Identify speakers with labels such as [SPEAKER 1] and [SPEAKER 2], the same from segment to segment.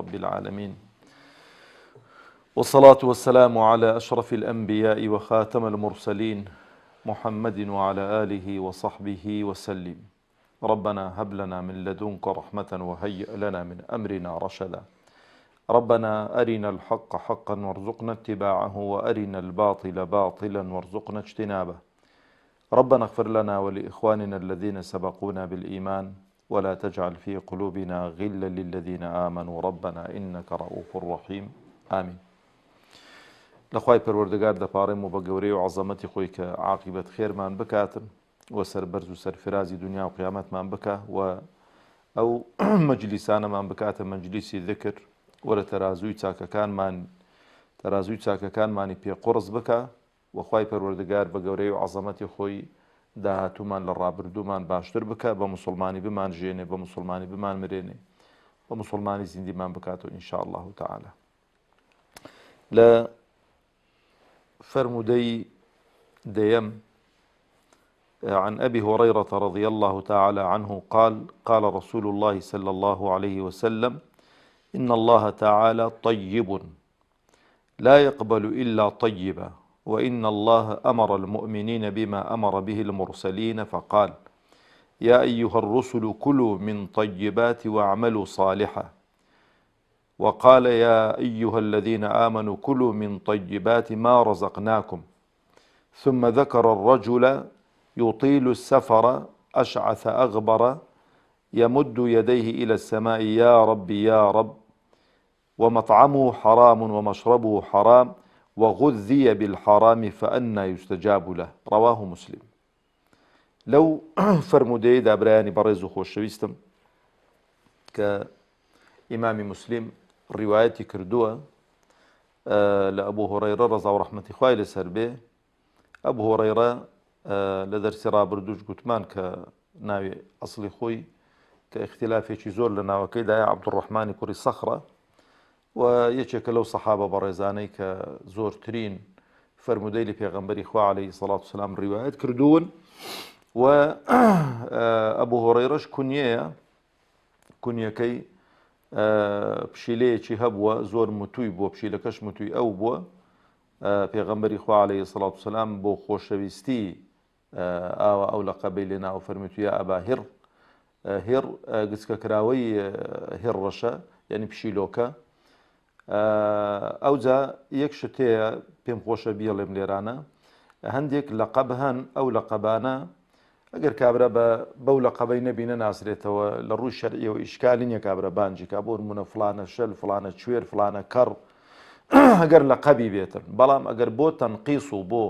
[SPEAKER 1] رب العالمين، والصلاة والسلام على أشرف الأنبياء وخاتم المرسلين محمد وعلى آله وصحبه وسلم. ربنا هب لنا من لدنك رحمة وهيئ لنا من أمرنا رشدا. ربنا أرنا الحق حقا وارزقنا اتباعه وأرنا الباطل باطلا وارزقنا اجتنابه. ربنا اغفر لنا ولإخواننا الذين سبقونا بالإيمان ولا تجعل في قلوبنا غلا للذين آمنوا ربنا إنك رؤوف رحيم. آمين. لخوای پەروەردگار دەپاڕێم و بە گەورەی و عەزەمەتی خۆی کە عاقبەت خێرمان بکاتن و سەربەرز و سەرفرازی دنیا و قیامەتمان بکە و ئەو مەجلیسانەمان بکاتە مەجلیسی ذکر و لە تەرازووی چاکەکانمانی پێ قورس بکە و خوای پەروەردگار بە گەورەی و عەزەمەتی خۆی داهاتوومان لە ڕابردوومان باشتر بکە، بە موسڵمانی بمان ژێنێ، بە موسڵمانی بمان مرێنێ، بە موسڵمانی زیندیمان بکاتەوە ئینشاء الله تعالى. لە فرمودي ديم عن أبي هريرة رضي الله تعالى عنه قال: قال رسول الله صلى الله عليه وسلم: إن الله تعالى طيب لا يقبل إلا طيبا، وإن الله أمر المؤمنين بما أمر به المرسلين فقال: يا أيها الرسل كلوا من طيبات واعملوا صالحا، وقال: يا أيها الذين آمنوا كلوا من طيبات ما رزقناكم، ثم ذكر الرجل يطيل السفر أشعث أغبر يمد يديه إلى السماء: يا رب يا رب، ومطعمه حرام ومشربه حرام وغذي بالحرام فأنى يستجاب له. رواه مسلم. لو فرمودي دابراني برز خوشويستم كإمام مسلم روايتي كردوه لأبو هريرة رضا ورحمة خواه لسر به. أبو هريرة لدرس رابردوش قتمان كناوي أصلي خوي كاختلافي شي زور لناوكي دا عبد الرحمن كوري صخرة، ويشك لو صحابة برزاني كزور ترين فرمودي لي بيغمبري خواه عليه الصلاة والسلام الروايات كردون. وأبو هريرة كنية كي پشیلەیەکی هەبووە زۆر متووی بۆ، پشیلەکەش متووی ئەو بووە پێغەمبەری خوا عەلەیهی سەڵات وسەلام بۆ خۆشەویستی ئاوە ئەو لەقەبەی لێ ناوە فەرموویە: یا ئەبا هێڕ. هێڕ گچکەکراوەی هێڕەشە، یعنی پشیلۆکە. ئەوجا یەک شت هەیە پێم خۆشە بیڵێم لێرانە، هەندێک لەقەب هەن، ئەو لەقەبانە ئەگەر کابرا بەو لەقەبەی نەبینە ناسرێتەوە لە ڕووی شەرعیەوە ئیشکالی نییە کابرا بانجی کا، بۆ نمونە فڵانە شەل، فڵانە کوێر، فڵانە کەڕ، ئەگەر لەقەبی بێتن. بەڵام ئەگەر بۆ تەنقیس و بۆ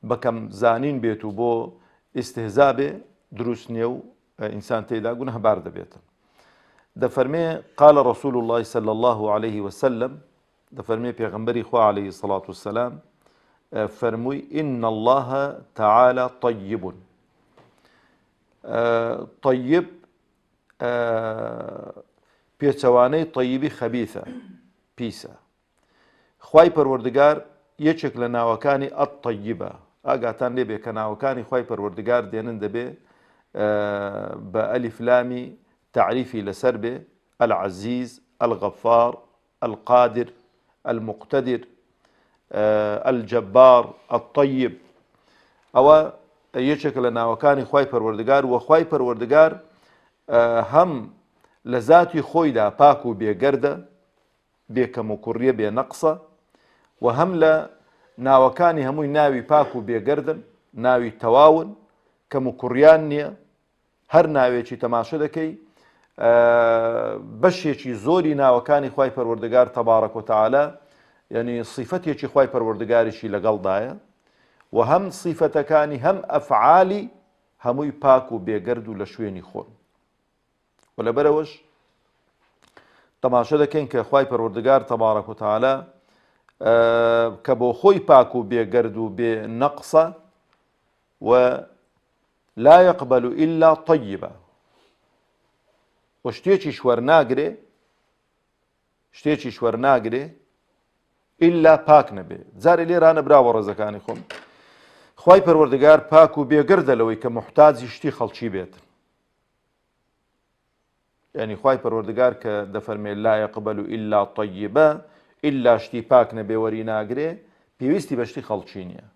[SPEAKER 1] بەکەم زانین بێت و بۆ ئیستهزا بێ دروست نییە و ئینسان تێیدا گونەهبار دەبێتن. دەفەرمێ: قال رسول الله صلى الله عليه وسلم، دەفەرمێ پێغەمبەری خوا عەلەیهی الصلاة والسلام فرمووی: إن الله تعالى طيب. طيب پێچەوانەی طیبی خەبیثە، پیسە. خوای پەروەردگار یەکێک لە ناوەکانی ئەطەیبە. ئاگاتان لێبێ کە ناوەکانی خوای پەروەردگار دێنن دەبێ بە ئەلیف لامی تعریفی لەسەر بێ: العزیز، الغەفار، القادر، المقتدر، الجبار، الطيب. ئەوە یەکێک لە ناوەکانی خوای پەروەردگار. و خوای پەروەردگار هەم لە ذاتی خۆیدا پاک و بێگەردە، بێکەم و کوڕیە، بێ نەقسە، و هەم لە ناوەکانی هەمووی ناوی پاک و بێگەردن، ناوی تەواون، کەم و کوڕیان نییە. هەر ناوێکی تەماشە دەکەی بەشێکی زۆری ناوەکانی خوای پەروەردگار تەبارەک و تەعالا، یعنی صیفەتێکی خوای پەروەردگاریشی لەگەڵدایە، و هەم صیفەتەکانی هەم ئەفعالی هەمووی پاک و بێگەرد و لە شوێنی خۆن. و لەبەرەوەش تەماشە دەکەین کە خوای پەروەردگار تەبارەک و تەعالا کە بۆ خۆی پاک و بێگەرد و بێ نەقسە، و لا يقبل إلا طيبا، و شتێکیش وەرناگرێ ئیلا پاک نەبێ. جارێ لێرانە براوە ڕێزەکانی خۆم، خوای پەروەردگار پاک و بێگەردە لەوەی کە محتاجی شتی خەڵکی بێت. یعنی خوای پەروەردگار کە دەفەرمێ لا یەقبەل ئیلا طەیبە ئیلا شتی پاک نەبێ وەری ناگرێ پێویستی بە شتی خەڵکی نییە.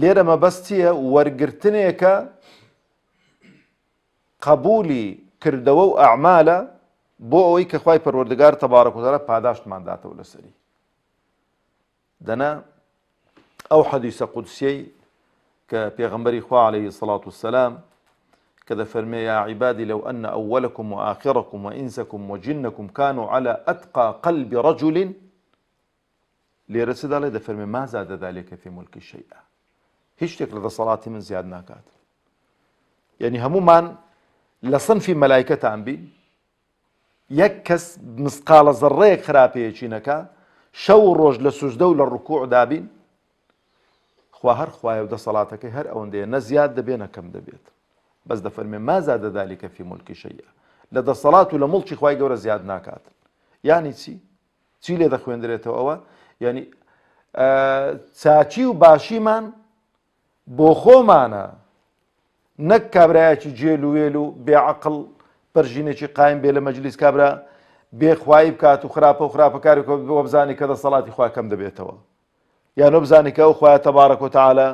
[SPEAKER 1] لێرە مەبەست چییە؟ وەرگرتنێکە قبولی کردەوە و ئەعمالە بۆ ئەوەی کە خوای پەروەردگار تەبارەک و تەعالا پاداشتمان داتەوە لەسەری. دەنا ئەو حەدیسە قودسیەی کە پێغەمبەری خوا عەلەیهی الصەلاة والسەلام کە دەفەرمێ یا عیبادی لەو ئەنە ئەوەلەکم و ئاخرەکم و ئینسەکم و جنەکم کانوا عەلە ئەتقا قەلبی ڕەجوڵ لێرە چ دەڵێ؟ دەفەرمێ ما زادە ذەلِکە فی مولکی شەیئا. هیچ شتێک لە دەسەڵاتی من زیاد ناکات. یعنی هەمومان لە سنفی مەلایکەتان بین، یەک کەس مسقالە زەڕەیەک خراپەیەکی نەکا، شەو و ڕۆژ لە سوژدە و لە ڕوکوع دابین، خوا هەر خوایە و دەسەڵاتەکەی هەر ئەوەندەیە، نە زیاد دەبێ نە کەم دەبێت. بەس دەفەرمێ ما زادە ذەلِکە فی مولکی شەیئا، لە دەسەڵات و لە مڵکی خوای گەورە زیاد ناکات. یعنی چی لێ دەخوێندرێتەوە ئەوە؟ یعنی چاچی و باشیمان بۆ خۆمانە، نەک کابرایەکی جێل و وێل و بێعەقڵ پەرژینێکی قایم بێ لە مەجلیس کابرا بێخوایی بکات و خراپە و خراپەکاری بۆ بزانی کە دەسەڵاتی خوا کەم دەبێتەوە، یانۆ بزانی کە ئەو خوایە تەبارەک و تەعالا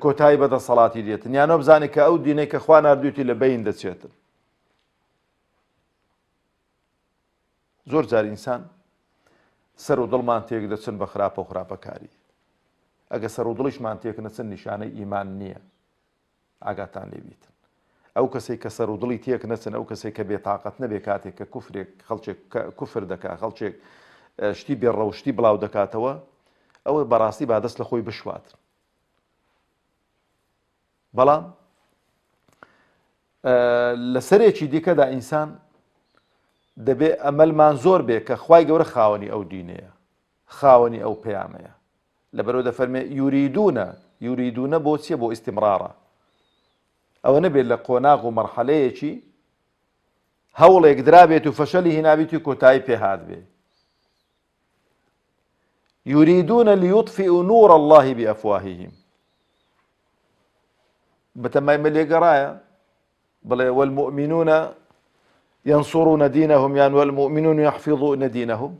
[SPEAKER 1] کۆتایی بە دەسەڵاتی دێتن، یانۆ بزانی کە ئەو دینەی کە خوا ناردوویەتی لە بەین دەچێتن. زۆر جار ئینسان سەر و دڵمان تێک دەچن بە خراپە و خراپەکاری. ئەگە سەر و دڵیشمان تێک نەچن نیشانەی ئیمان نییە. ئاگاتان لێبیتن. ئەو کەسێک کە سەر و دڵی تێک نەچن، ئەو کەسێک کە بێتاقەت نەبێ کاتێک کە خەڵکێک کوفر دەکات، خەڵکێک شتی بێڕە و شتی بڵاو دەکاتەوە، ئەوە بەڕاستی با دەست لە خۆی بشواتن. بەڵام لە سەرێکی دیکەدا ئینسان دەبێ ئەمەلمان زۆر بێ کە خوای گەورە خاوەنی ئەو دینەیە، خاوەنی ئەو پەیامەیە. لەبەرەوە دەفەرمێ یوریدونە بۆ چییە؟ بۆ ئیستیمرارە. ئەوە نەبێت لە قۆناغ و مەرحەلەیەکی هەوڵێک درابێت و فەشەلی هێنابێت و کۆتایی پێهات بێ. یوریدونە لیوطفئوا نور الله بأفواههم. بەتەمای لێگەڕایە بڵێ والمؤمنون ينصرون دينهم يعني والمؤمنون يحفظون دينهم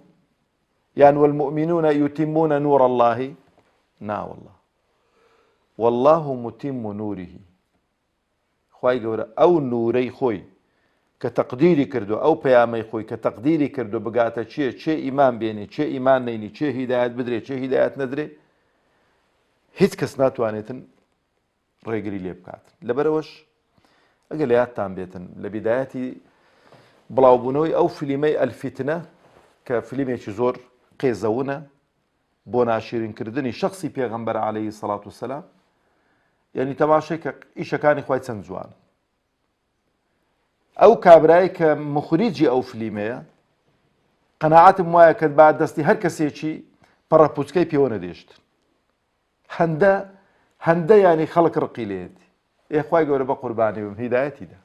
[SPEAKER 1] يعني والمؤمنون يتمون نور الله. نا والله متم نوره. خوای گەورە ئەو نورەی خۆی کە تەقدیری کردو، ئەو پەیامەی خۆی کە تەقدیری کردو بگاتە چێ ئیمان بێنێ، چێ ئیمان نەینی، چێ هیدایەت بدرێ، چێ هیدایەت نەدرێ، هیچ کەس ناتوانێتن ڕێگری لێ بکات. لەبەرەوەش ئەگە لە یادتان بێتن لە بیدایەتی بڵاوبوونەوەی ئەو فیلمەی ئەلفیتنە کە فیلمێکی زۆر قێزەونە بۆ ناشرینکردنی شەخصی پێغەمبەر عەلەیهی سەڵات وسەلام، یعنی تەماشای کە ئیشەکانی خوای چەند جوان. ئەو کابرایی کە مخریجی ئەو فیلمەیە قەناعەتم وایە کە بعد دەستی هەر کەسێکی پەڕەپوچکەی پێوە نەدێشت. هەندە ینی خەڵک ڕقی لێتی. خوای گەورە بە قوربانی بم هیدایەتیدا.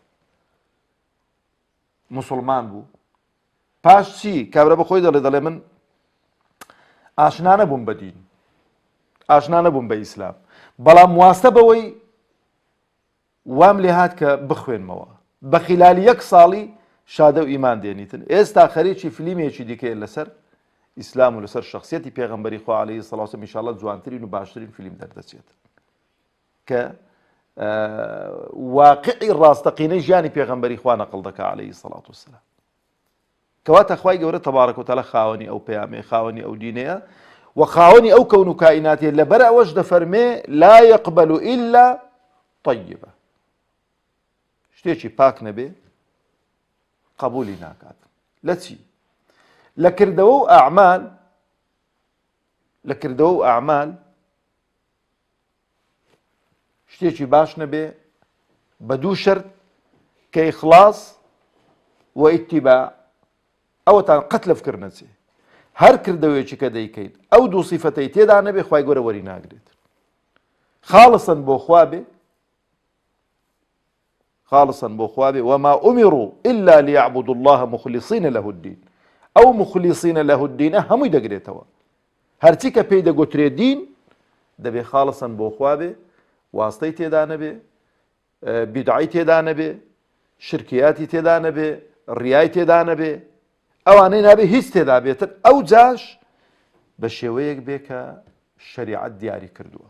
[SPEAKER 1] موسڵمان بوو. پاش چی؟ کابرا بەخۆی دەڵێ من ئاشنا نەبووم بە دین، ئاشنا نەبووم بە ئیسلام، بەڵام واستە بەوەی وام لێ هات کە بخوێنمەوە. بە خلالی 1 ساڵی شادە و ئیمان دێنیتن. ئێستا خەریکی فیلمێکی دیکەیە لەسەر ئیسلام و لەسەر شخصیەتی پێغەمبەری خوا عەلەیهی سەڵات وسەلام ئینشاءڵڵا جوانترین و باشترین فیلم دەردەچێت کە واقعی ڕاستەقینەی ژیانی پێغەمبەری خوا نەقڵ دەکا عەلەیهی سەڵات وسەلام. کەواتە خوای گەورە تەبارەک و تەعالا خاوەنی ئەو پەیامەیە، خاوەنی ئەو دینەیە و خاوەنی ئەو کەون و کائیناتیە. لەبەر ئەوەش دەفەرمێ لا یەقبەل ئیلا طەیبە. شتێکی پاک نەبێ قبولی ناکات. لە چی؟ لە کردەوە و ئەعمال شتێکی باش نەبێ بە 2 شەرت کە ئیخلاص و ئیتیباع. ئەوەتان قەت لە فکر نەچێ. هەر کردەوەیەکی کە دەیکەیت ئەو 2 سیفەتەی تێدا نەبێ خوای گەورە وەری ناگرێت. خاڵسەن بۆ خوا بێ وما ئومیڕوا إلا ليعبدوا الله مخلصين له الدين. ئەو مخلصين له الدين هەمووی دەگرێتەوە. هەرچی کە پێی دەگوترێ دین دەبێ خاڵسەن بۆ خوا بێ، واستەی تێدا نەبێ، بیدعی تێدا نەبێ، شرکیاتی تێدا نەبێ، ڕیای تێدا نەبێ، ئەوانەی نابێ هیچ تێدا بێتن، ئەو جاش بە شێوەیەک بێ کە شەریعەت دیاری کردووە.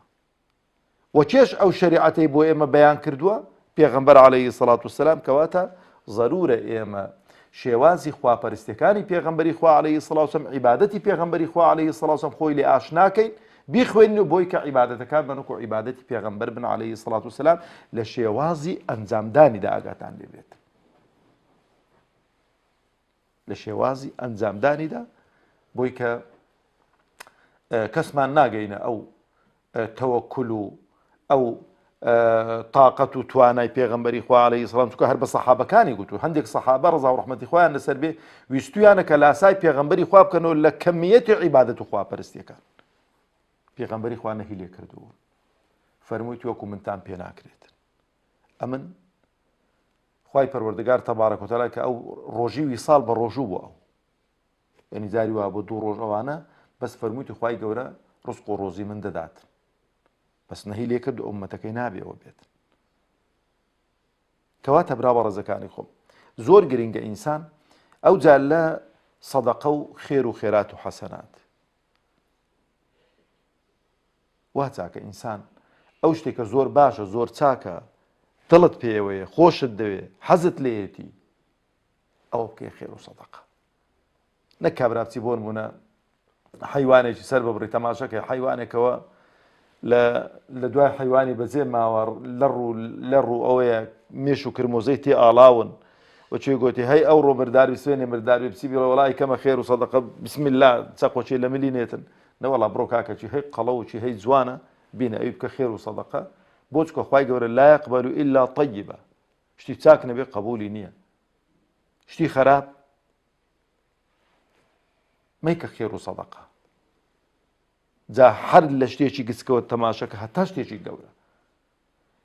[SPEAKER 1] وەچێش ئەو شەریعەتەی بۆ ئێمە بەیان کردووە پێغەمبەر عەلەیهی سەڵات وسەلام، کەواتە ضرورە ئێمە شێوازی خواپەرستیەکانی پێغەمبەری خوا عەلەیهی سەڵات وسەلام، عیبادەتی پێغەمبەری خوا عەلەیهی سەڵات وسەلام خۆی لێ ئاشناکەین، بیخوێنین بۆی کە عیبادەتەکان بنووکو عیبادەتی پێغەمبەر بن عەلەیهی سەڵات وسەلام لە شێوازی ئەنجامدانیدا ئاگاتان لێ بێت. لە شێوازی ئەنجامدانیدا بۆی کە کەسمان ناگەینە ئەو تەوەکل و ئەو تااقەت و توانای پێغەمبەری خوا عەلەیهی سەڵام، چونکە هەر بە سەحابەکانی گوتو، هەندێک سەحابە ڕەزا و ڕەحمەتی خۆیان لەسەر بێ ویستویانە کە لاسای پێغەمبەری خوا بکەنەوە لە کەمیەتی عیبادەت و خواپەرستیەکان. پێغەمبەری خوا نەهی لێ کردووە، فەرموویت وەکو منتان پێ ناکرێت. ئەمن خوای پەروەردگار تەبارەک و تەعالا کە ئەو ڕۆژی ویساڵ بە ڕۆژوو بوو، ئەو یعنی جاری وا بۆ 2 ڕۆژ ئەوانە بەس فەرموویت خوای گەورە ڕزق و ڕۆزی من دەدات، بەس نەهی لێ کرد ئومەتەکەی نابێ ئەوە بێت. کەواتە برا بە ڕێزەکانی خۆم، زۆر گرنگە ئینسان ئەو جار لە سەدەقە و خێر و خێرات و حەسەنات وا چاکە ئینسان ئەو شتێکە زۆر باشە، زۆر چاکە، دڵت پێوەیە، خۆشت دەوێ، حەزت لێیەتی، ئەوە بکەی خێر و سەدەقە. نەک کابراچی بۆ نمونە حەیوانێکی سەر ببڕی تەماشەکەی حەیوانێکەوە لە دوای حەیوانی بەجێ ماوە لە ڕوو ئەوەیە مێش و کرمۆزەی تێ ئاڵاون، وەچێ گوتی هەی ئەو ڕۆ مردار سوێنێ مردار بچی بڵێ وەڵای کەمە خێر و سەدەقە بسم الله چەقۆچێ لە ملی نێتن، نەوەڵا بڕۆ کاکەچی هەی قەڵەوکی هەی جوانە بینە ئەوی بکە خێر و سەدەقە، بۆ چکە خوای گەورە لا یەقبەل ئیلا طەیبە، شتی چاک نەبێ قبولی نییە، شتی خەراب مەیکە خێر و سەدەقە. جا هەر لە شتێکی گچکەوە تەماشەکە هەتا شتێکی گەورە،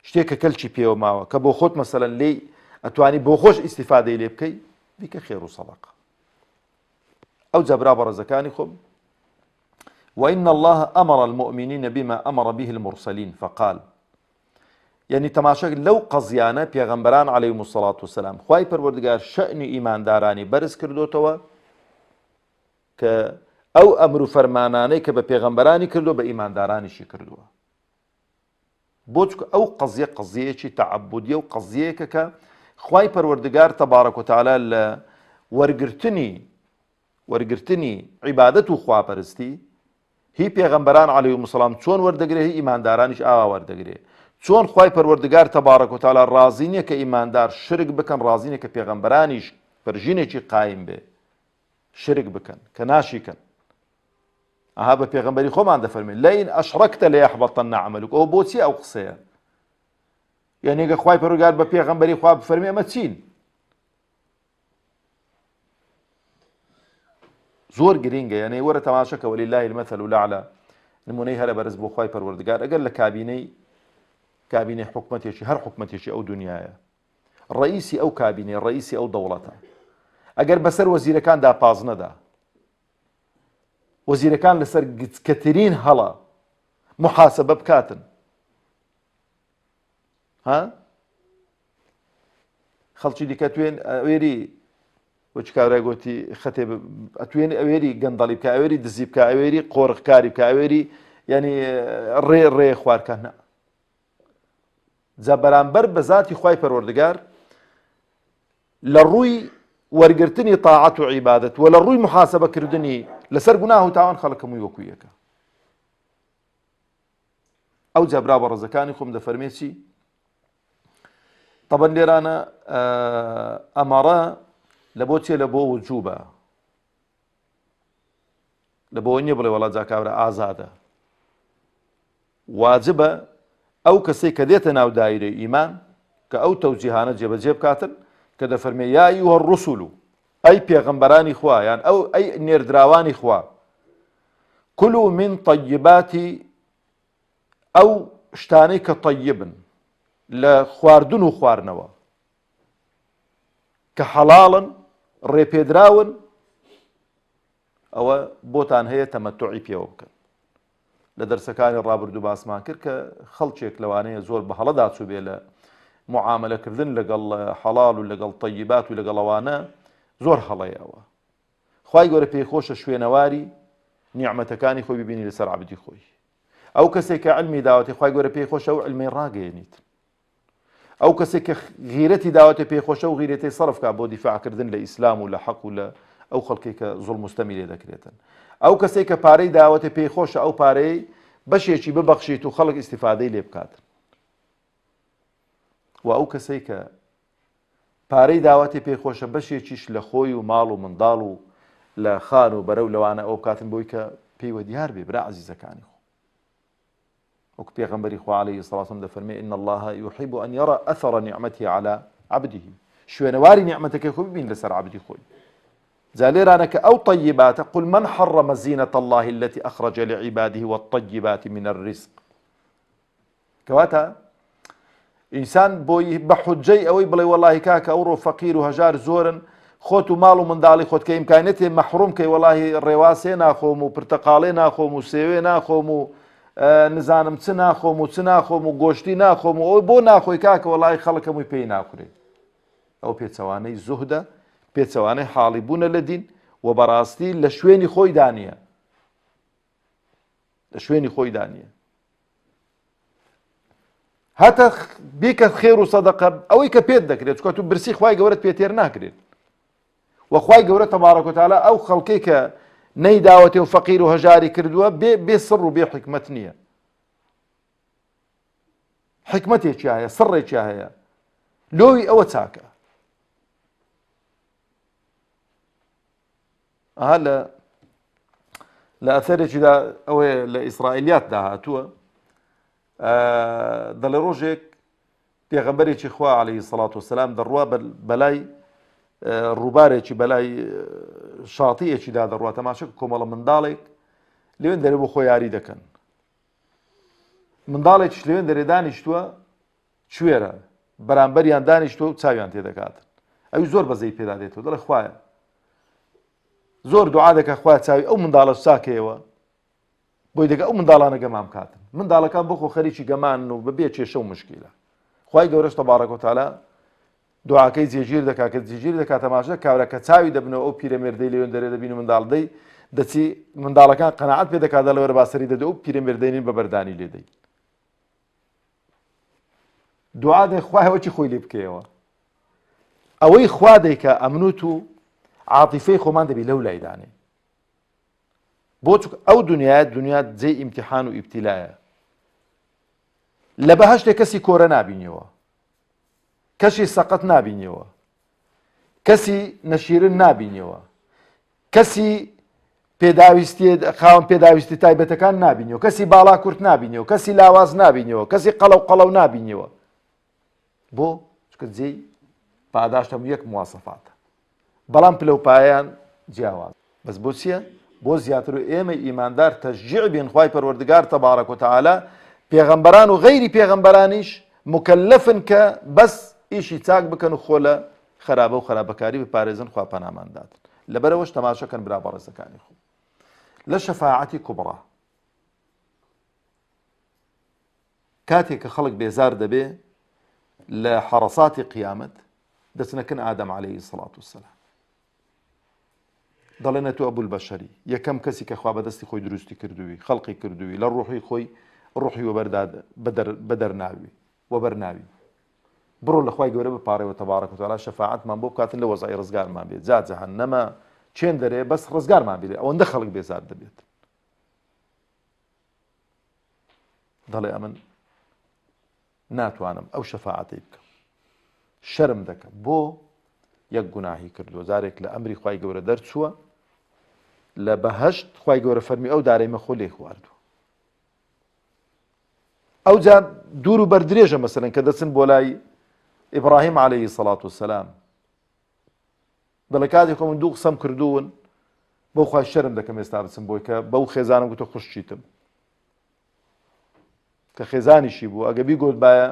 [SPEAKER 1] شتێکە کەلکی پێوە ماوە کە بۆ خۆت مەسەلەن لێی ئەتوانی بۆ خۆش ئیسیفادەی لێ بکەی، بیکە خێر و سەدەقە. ئەو جا برا بە ڕێزەکانی خۆم، وإن الله أمر المؤمنين بما أمر به المرسلين فقال، يعني تماشاك لو قضيانا پیغمبران عليهم الصلاة والسلام خواهي پروردگار شأن إيمان داراني برز كردو توا أو أمر فرماناني كبا پیغمبراني كردو با إيمان داراني شي كردو بوچك أو قضية چي تعبدية و قضية كا خواهي پروردگار تبارك وتعالى ورگرتني عبادتو خواه پرستی هی پیغمبران علیهم السلام چۆن وەردەگرێ هی ئیماندارانیش ئاوا وەردەگرێ، چۆن خوای پەروەردگار تەبارەک و تەعالا ڕازی نییە کە ئیماندار شرک بکەن، ڕازی نییە کە پێغەمبەرانیش پەرژینێکی قایم بێ شرک بکەن کە ناشیکەن. ئەها بە پێغەمبەری خۆمان دەفەرمێن لەئین ئەشڕەکتە لەیەحبەطەنە عەمەلوک، ئەوە بۆچی ئەو قسەیە؟ یعنی ئەگە خوای پەروەردگار بە پێغەمبەری خوا بفەرمێ ئەمە چین؟ زۆر گرینگە، یعنی وەرە تەماشەکە وەلیلله المەثل الأعلى، نمونەی هەرە بەرز بۆ خوای پەروەردگار ئەگەر لە کابینەی حکومەتێکی هەر حکومەتێکی ئەو دنیاە، ڕئیسی ئەو کابینەی ڕئیسی ئەو دەوڵەتە، ئەگەر بەسەر وەزیرەکان داپاز نەدا، وەزیرەکان لەسەر گچکەترین هەڵە محاسەبە بکاتن، ها خەڵکی دیکە توێن ئەوێری وەچ کابرای گوتی خەتێ ئەتوێنێ ئەوێری گەندەڵی بکە، ئەوێری دزی بکە، ئەوێری قۆڕخکاری بکە، ئەوێری یعنی ڕێ خوارکە نە. جا بەرامبەر بە ذاتی خوای پەروەردگار لە ڕووی وەرگرتنی تاعەت و عیبادەت و لە ڕووی محاسەبەکردنی لەسەر گوناه و تاوان خەڵک هەمووی وەکو یەکە. ئەو جا برا بە ڕێزەکانی خۆم دەفەرمێ چی؟ طبعا لێرانە ئەمەڕە لە بۆ چێ لە بۆ وجوبە، لە بۆ نییە بڵێ وەڵا جا کابرا ئازادە، واجبە ئەو کەسەی کە دێتە ناو دایرەی ئیمان کە ئەو تەوجیهانە جێبەجێ بکاتن کە دەفەرمێ یا ئەیوهە الرسول، ئەی پێغەمبەرانی خوا یان ئەی نێردراوانی خوا، کولوا من طیباتی ئەو شتانەی کە طیبن لە خواردن و خواردنەوە کە حەڵاڵن ڕێپێدراون، ئەوە بۆتان هەیە تەمەتوعی پێوە بکەن. لە دەرسەکانی ڕابردوو باسمان کرد کە خەڵکێک لەوانەیە زۆر بە هەڵەدا چوو بێ لە معاملەکردن لەگەڵ حەڵاڵ و لەگەڵ طەیبات و لەگەڵ ئەوانە زۆر هەڵەیەوە. خوای گەورە پێی خۆشە شوێنەواری نیعمەتەکانی خۆی ببینی لەسەر عەبدی خۆی. ئەو کەسێک کە علمی داوەتی خوای گەورە پێی خۆشە و علمی ڕاگەیەنیت. ئەو کەسێک کە غیرەتی داوەتی پێی خۆشە و غیرەتی سەرف کا بۆ دیفاعکردن لە ئیسلام و لە حەق و لە ئەو خەڵکێک کە زوڵم مستەمی لێ دەکرێتن. ئەو کەسێک کە پارەی داوەتی پێی خۆشە ئەو پارەی بەشێکی ببەخشیت و خەڵک ئیستیفادەی لێ بکاتن. و ئەو کەسەی کە پارەی داوەتی پێی خۆشە بەشێکیش لە خۆی و ماڵ و منداڵ و لە خان و بەرەو لەوانە ئەو بکاتن بۆی کە پێیوە دیار بێ برا عەزیزەکانی خۆ. وەکو پێغەمبەری خوا عەلەیهی السەڵاتو وەسەلام دەفەرمێ ئین الله يحب أن يرى أثر نعمته على عبده. شوێنەواری نیعمەتەکەی خۆی ببین لەسەر عەبدی خۆی. جا لێرانە کە ئەو طەیباتە قل من حرم زینة الله التي أخرج لعباده والطيبات من الرزق. کەواتە ئینسان بۆی بە حوجەی ئەوەی بڵێ وەڵاهی کاکە ئەوڕۆ فەقیر و هەژار زۆرن خۆت و ماڵ و منداڵی خۆت کە ئیمکانێتێ مەحروم کەی وەڵاهی ڕێواسێ ناخۆم و پرتەقاڵێ ناخۆم و سێوێ ناخۆم و نزانم چ ناخۆم و چ ناخۆم و گۆشتی ناخۆم و ئەوی بۆ ناخۆی کاکە وەڵاهی خەڵک هەمووی پێی ناخورێ. ئەو پێچەوانەی زوهدە، پێچەوانەی حاڵی بوونە لە دین و بەڕاستی لە شوێنی خۆی دانیە. لە شوێنی خۆی دانیە. هەتە بیکە خێر و سەدەقە ئەوەی کە پێت دەکرێت چکە تو برسی خوای گەورەت پێتێر ناکرێت. و خوای گەورە تەبارەک و تەعالا ئەو خەڵکەی کە نەیداوەتێ و فەقیر و هەژاری کردووە بێ سڕ و بێ حکمت نییە. حکمتێکی هەیە، سڕێکی هەیە. لۆوی ئەوە چاکە. ئەها لە ئەثەرێکیدا ئەوەیە لە ئیسرائیلیاتدا هاتووە دەڵێ ڕۆژێک پێغەمبەرێکی خوا عەلەیهی السەڵاتو وەسەلام دەڕوا بەلای ڕووبارێکی بەلای شاتیەکیدا دەڕوا تەماشا کۆمەڵە منداڵێک لەوێن دەرێ بۆ خۆی یاری دەکەن. منداڵێکیش لەوێن دەرێ دانیشتووە کوێرە بەرامبەریان دانیشتووە و چاویان تێدەکاتن. ئەوی زۆر بەزەی پێدا دێتەوە دەڵێ خوایە زۆر دوعا دەکە خوایە چاوی ئەو منداڵەش چاکەیەوە بۆی دەکە ئەو منداڵانە گەمام کاتن. منداڵەکان بۆ خۆ خەریکی گەمان و بەبێ کێشە و مشکیلە. خوای گەورەش تەبارەک و تەعالا دوعاکەی جێگیر دەکات کە جێگیر دەکات تەماشا کاورە کە چاوی دەبنەوە ئەو پیرەمێردەی لەوێن دەرێ دەبین و منداڵدەی دەچی منداڵەکان قەناعەت پێ دەکات دەڵێ وەرە باسەری دەدە ئەو پیرەمێردەی بە بەردانی لێدەی. دوعا دەی خوای ئەوە چی خۆی لێ بکەیەوە. ئەوەی خوا دەیکە ئەمنوت و عاتیفەی خۆمان دەبی لەو لایدانێ. بۆ چووکە ئەو دنیا جێی ئیمتیحان و ئیبتیلایە. لە بەهەشتێ کەسی کۆرە نابینیەوە، کەسی سەقەت نابینیەوە، کەسی نەشیرن نابینیەوە، کەسی خاوەن پێداویستی تایبەتەکان نابینیەوە، کەسی باڵا کورت نابینیەوە، کەسی لاواز نابینیەوە، کەسی قەڵەو نابینیەوە. بۆ چکە جێی پاداشتە یەک مواسەفاتە. بەڵام پلەپایان جیاواز. بەس بۆ چییە؟ بۆ زیاتر و ئێمە ئیماندار تەشجیع بین خوای پەروەردگار تەبارەک و تەعالا پێغەمبەران و غەیری پێغەمبەرانیش مکەلەفن کە بەس ئیشی چاک بکەن و خۆ لە خراپە و خراپەکاری بپارێزن خوا پەنامان دادن. لەبەرەوەش تەماشەکەن برا بەڕێزەکانی خۆ. لە شەفاعەتی کوبڕا کاتێک کە خەڵک بێزار دەبێ لە حەڕەساتی قیامەت دەچنەکەن ئادەم عەلەیهی السەڵاتو وەسەلام. دەڵێنە تو ئەبول بەشەری یەکەم کەسی کە خوا بەدەستی خۆی دروستی کردووی خەڵقی کردووی لە ڕوحی خۆی ڕوحی بەدەرناوی وەبەرناوی بڕۆ لە خوای گەورە بپارێەوە تەبارەک و تەعالا شەفاعەتمان بۆ بکاتن لە وەزعی ڕزگارمان بێت جا جەهەنەمە چێن دەرێ بەس ڕزگارمان بێت ئەوەندە خەڵک بێزار دەبێت. دەڵێ ئەمن ناتوانم ئەو شەفاعەتەی بکەم شەرم دەکەم بۆ یەک گوناهی کردووە جارێک لە ئەمری خوای گەورە دەرچووە لە بەهەشت خوای گەورە فەرمی ئەو دارەیمە خۆ لێ خواردووە. ئەو جا دوور و بەردرێژە مەسەلەن کە دەچن بۆ لای ئیبراهیم عەلەیهی السەڵاتو وەسەلام دەڵێ کاتێک من دوو قسەم کردوون بەو خوای شەرم دەکەم ئێستا بچم بۆی کە بەو خێزانم گوتە خوشچیتم کە خێزانیشی بوو ئەگە بیگوت باە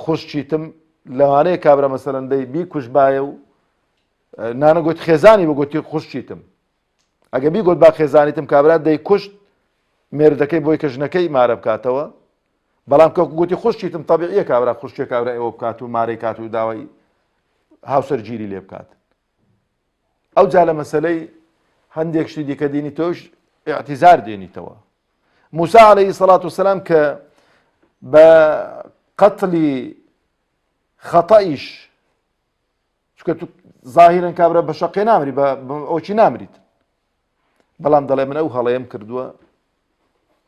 [SPEAKER 1] خوشچیتم لەوانەیە کابرا مەسەلەن دەی بیکوش باە و نانەگوت خێزانی بگوتی خوشچیتم ئەگە بیگوت با خێزانیتم کابرا دەی کوشت مێردەکەی بۆی کە ژنەکەی مارە بکاتەوە بەڵام کە گوتی خوشکیتم تەبیعیە کابرا خوشکێک کابرا ئێوە بکات و مارەی کات و داوای هاوسەرگیری لێ بکات. ئەو جا لە مەسەلەی هەندێک شتی دیکە دینی تۆش اعتیزار دێنیتەوە. موسا عەلەیهی سەڵات وسەلام کە بە قەتلی خەتەئیش چونکە تو ظاهیرەن کابرا بە شەقێ نامری بە ئەوچی نامریت، بەڵام دەڵێ من ئەو هەڵەیەم کردووە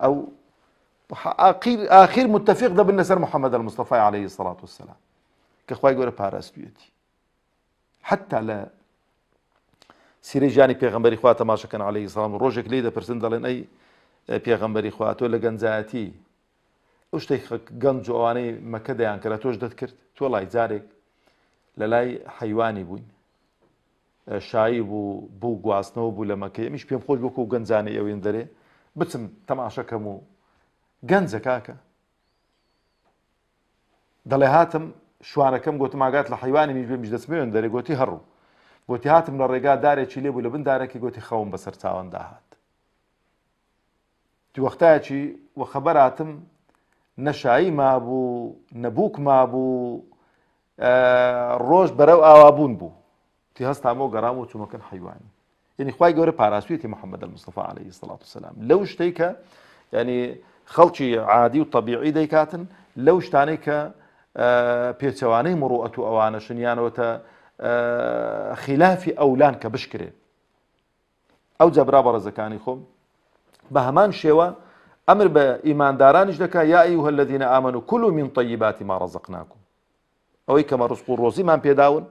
[SPEAKER 1] ئەو ئاخیر متفق دەبن لەسەر محەممەد المستەفای عەلەیهی سەڵات وسەلام کە خوای گەورە پاراستویەتی. حتا لە سیرەی ژیانی پێغەمبەری خوا تەماشەکەن عەلەیهی سەڵام ڕۆژێک لێی دەپرسن دەڵێن ئەی پێغەمبەری خوا تۆ لە گەنجایەتی ئەو شتێک گەنج و ئەوانەی مەکە دەیان کرد تۆش دەتکرد؟ تۆ لای جارێک لە لای حەیوانی بووین شایی بوو گواستنەوە بوو لە مەکە ئەمیش پێم خۆش وەکو گەنجانەی ئەوێن دەرێ بچم تەماشەکەم و گەنجە کاکە دەڵێ هاتم شوانەکەم گوتم ئاگات لە حەیوانی میش دەچمێن دەرێ گوتی هەڕوو گوتی هاتم لە ڕێگا دارێکی لێبوو لە بن دارێکی گوتی خەوم بەسەر چاوەندا هات. دی وەختایەکی وە خەبەر هاتم نەشایی مابوو نەبووک مابوو ڕۆژ بەرەو ئاوابوون بوو تی هەستامەوە گەڕام و چوومەکەن حەیوانی. یعنی خوای گەورە پاراستویەتی محەممەد المستەفا عەلەیهی سەڵات وسەلام لەو شتەی کە یعنی خەڵکی عادی و طەبیعی دەیکاتن لەو شتانەی کە پێچەوانەی مروءەت و ئەوانە شنیانەوەتە خلافی ئەولان کە بشکرێ. ئەو جەبرا بەڕێزەکانی خۆم بە هەمان شێوە ئەمر بە ئیماندارانیش دەکا یا ئەیها الذین ئامنوا کلوا من طیبات ما رزقناکم ئەوەی کەمە ڕزق و ڕۆزیمان پێداون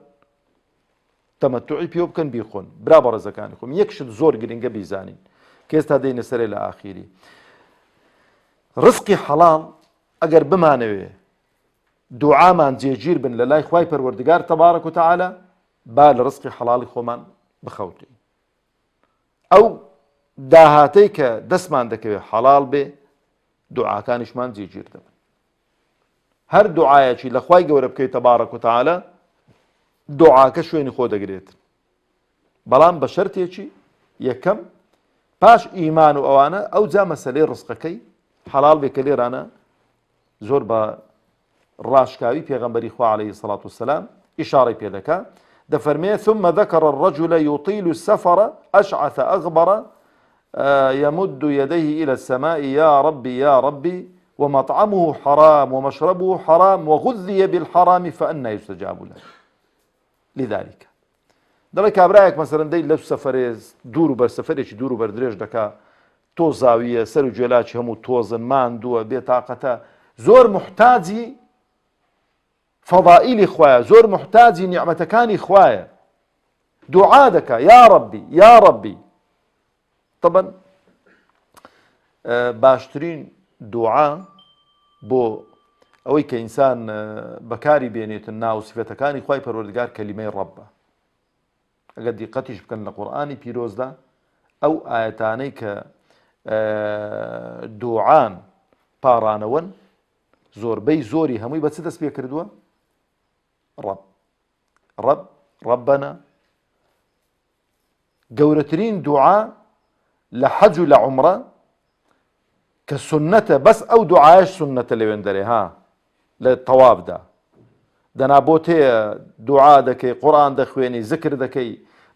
[SPEAKER 1] تەمەتوعی پێ بکەن بیخۆن. برا بەڕێزەکانی خۆم یەک شت زۆر گرنگە بیزانین کە ئێستا دەینە سەرێ لە ئاخیری ڕزقی حەڵاڵ ئەگەر بمانەوێ دوعامان جێگیر بن لە لای خوای پەروەردگار تەبارەک و تەعالە با لە ڕزقی حەڵاڵی خۆمان بخەوتین. ئەو داهاتەی کە دەستمان دەکەوێت حەڵاڵ بێ دوعاکانیشمان جێگیر دەبن. هەر دوعایەکی لە خوای گەورە بکەیت تەبارەک و تەعالە دوعاکە شوێنی خۆ دەگرێتن، بەڵام بە شەرتێکی یەکەم پاش ئیمان و ئەوانە ئەو جا مەسەلەی ڕزقەکەی حەڵاڵ بێ کە لێرانە زۆر بە ڕاشکاوی پێغەمبەری خوا عەلەیهی سەڵات وسەلام ئیشارەی پێ دەکا دەفەرمێ ثم ذكر الرجل يطيل السفر أشعث أغبر يمد يديه إلى السماء يا ربي يا ربي ومطعمه حرام ومشربه حرام وغذي بالحرام فأنى يستجاب له. لذلك دەڵێ کابرایەک مەسەرەن دەی لەو سەفەرێ دوور و بەر سەفەرێکی دوور و بەردرێژ دەکا تۆ زاویە سەر و جێلاکی هەموو تۆزن ماندووە بێتاقەتە زۆر محتاجی فەضائیلی خوایە زۆر محتاجی نیعمەتەکانی خوایە دوعا دەکا یا ربی یا ربی. طبعا باشترین دوعا بۆ ئەوەی کە ئینسان بەکاری بێنێتن ناو سفەتەکانی خوای پەروەردگار کەلیمەی ڕەبە. ئەگەر دیقەتیش بکەن لە قورئانی پیرۆزدا ئەو ئاەتانەی کە دوعان پاڕانەوەن زۆربەی زۆری هەمووی بە چ دەست پێ کردووە؟ ڕەب ڕەب ڕەبەنە. گەورەترین دوعا لە حەج و لە عومرە کە سنەتە بەس ئەو دوعایش سنەتە لەوێن دەرێ ها لە تەوابدا دەنا بۆ تێە دوعا دەکەی قورئان دەخوێنی زکر دەکەی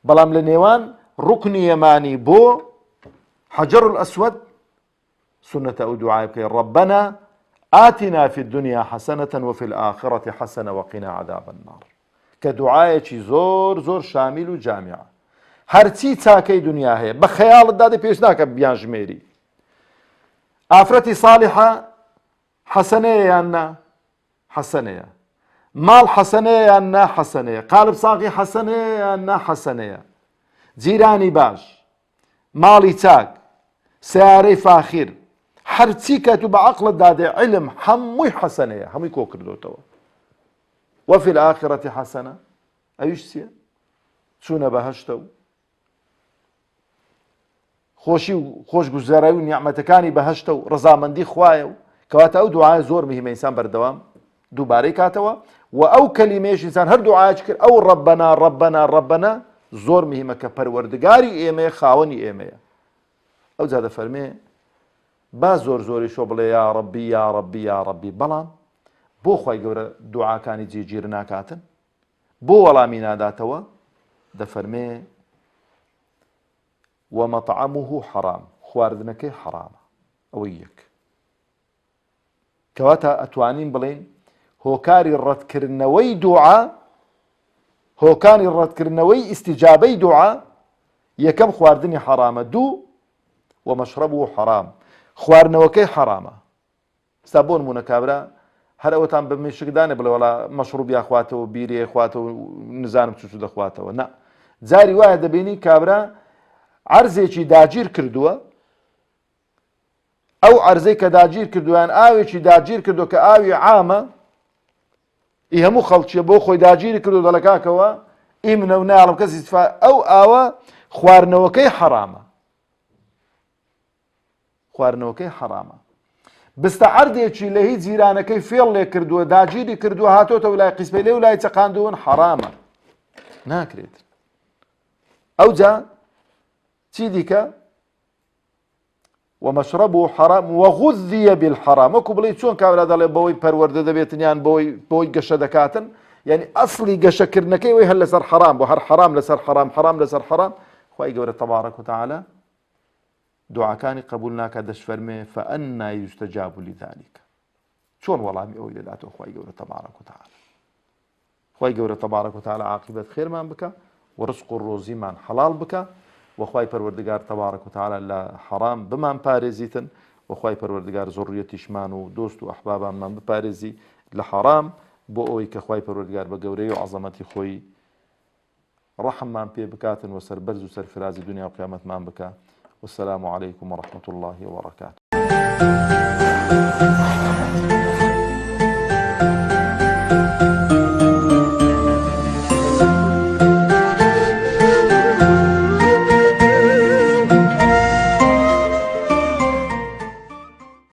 [SPEAKER 1] بەڵام لە نێوان ڕوکنی یەمانی بۆ حەجەر الئەسوەد سنەتە ئەو دوعای بکەی ڕەبەنا ئاتنا في الدنيا حسنة وفي الآخرة حسنة وقنا عذاب النار کە دوعایەکی زۆر زۆر شامیل و جامعە هەرچی چاکەی دنیا هەیە بە خەیاڵتدا دەی پێش ناکە بیان ژمێری. ئافرەتی ساڵحە حەسەنەیە یان نا؟ حەسەنەیە. ماڵ حەسەنەیە یان نا؟ حەسەنەیە. قالب ساقی حەسەنەیە یان نا؟ حەسەنەیە. جیرانی باش ماڵی چاک سیارەی فاخیر هەرچی کە تو بە عەقڵت دادێ علم هەمووی حەسەنەیە هەمووی کۆ کردوتەوە. وفي الآخرة حەسەنە ئەویش چییە؟ چوونە بەهەشتە و خۆشی و خۆشگوزەرایی و نیعمەتەکانی بەهەشتە و ڕەزامەندی خوایە و کەواتە ئەو دوعایە زۆر مهمە ئینسان بەردەوام دووبارەی کاتەوە و ئەو کەلیمەیەش ئینسان هەر دوعایەکی کرد ئەو ڕەبەنا ڕەبەنا ڕەبەنا زۆر مهمە کە پەروەردگاری ئێمەیە خاوەنی ئێمەیە. ئەو جا دەفەرمێ با زۆر زۆری شۆ بڵێ یا ڕەبی یا ڕەبی یا ڕەبی. بەڵام بۆ خی گەورە دوعاکانی جێگیر ناکاتن، بۆ وەڵامی ناداتەوە؟ دەفەرمێ ومەطعمه حرام، خواردنەکەی حرامە. ئەوەی یەک. کەواتە ئەتوانین بڵێن هۆکاری ڕەتکردنەوەی دوعا، هۆکانی ڕەتکردنەوەی ئیستیجابەی دوعا، یەکەم خواردنی حرامە. دوو ومەشربه حرام، خواردنەوەکەی حرامە. ستا بۆ نمونە کابرا هەر ئەوەتان بە مێشکدانێ بڵێ وەڵا مەشروبیا خواتەوە، بیرێ خواتەوە، نزانم چ دەخواتەوە. نا، جاری وایە دەبینی کابرا عەرزێکی داگیر کردووە، ئەو عەرزەی کە داگیر کردویان ئاوێکی داگیر کردو کە ئاوی عامە، ئی هەموو خەڵکیە بۆ خۆی داگیری کردو دەڵێ کاکەوە ئی منە و ناڵم کەسی استفا، ئەو ئاوە خواردنەوەکەی حرامە، خواردنەوەکەی حرامە. بستە عەردێکی لە هیچ جیرانەکەی فێڵ لێ کردووە، داگیری کردووە، هاتۆتە ولای قیسپەی لێ ولای چەقاندوون، حرامە، ناکرێت. ئەوجا چی دیکە؟ ومەشربه حرام وغذي بالحرام. وەکو بڵێ چۆن کابرا دەڵێ بەوەی پەروەردە دەبێتنیان بۆی گەشە دەکاتن، یعنی ئەسڵی گەشەکردنەکەی وەی هەر لەسەر حرام بۆ، هەر حرام لەسەر حرام، حرام لەسەر حرام. خی گەورە تەبارەک وتەعالە دوعاکانی قبول ناکات، دەشفەرمێ فأنى يستجاب لذلك. چۆن وەڵامی ئەوەی دەداتەوە خی گەورە تەبارەک وتەعالە؟ خی گەورە تەبارەک وتەعالە عاقبەت خێرمان بکە و ڕزق و ڕۆزیمان حەڵال بکە، وخوای پەروەردگار تەبارەک وتەعالە لە حرام بمان پارێزیتن، وخوای پەروەردگار زۆڕیەتیشمان و دۆست و ئەحبابانمان بپارێزی لە حرام، بۆ ئەوەی کە خوای پەروەردگار بە گەورەی و عەزەمەتی خۆی ڕەحممان پێ بکاتن و سەربەرز و سەرفرازی دنیا و قیامەتمان بکە. والسلام عليكم ورحمة الله وبركاته.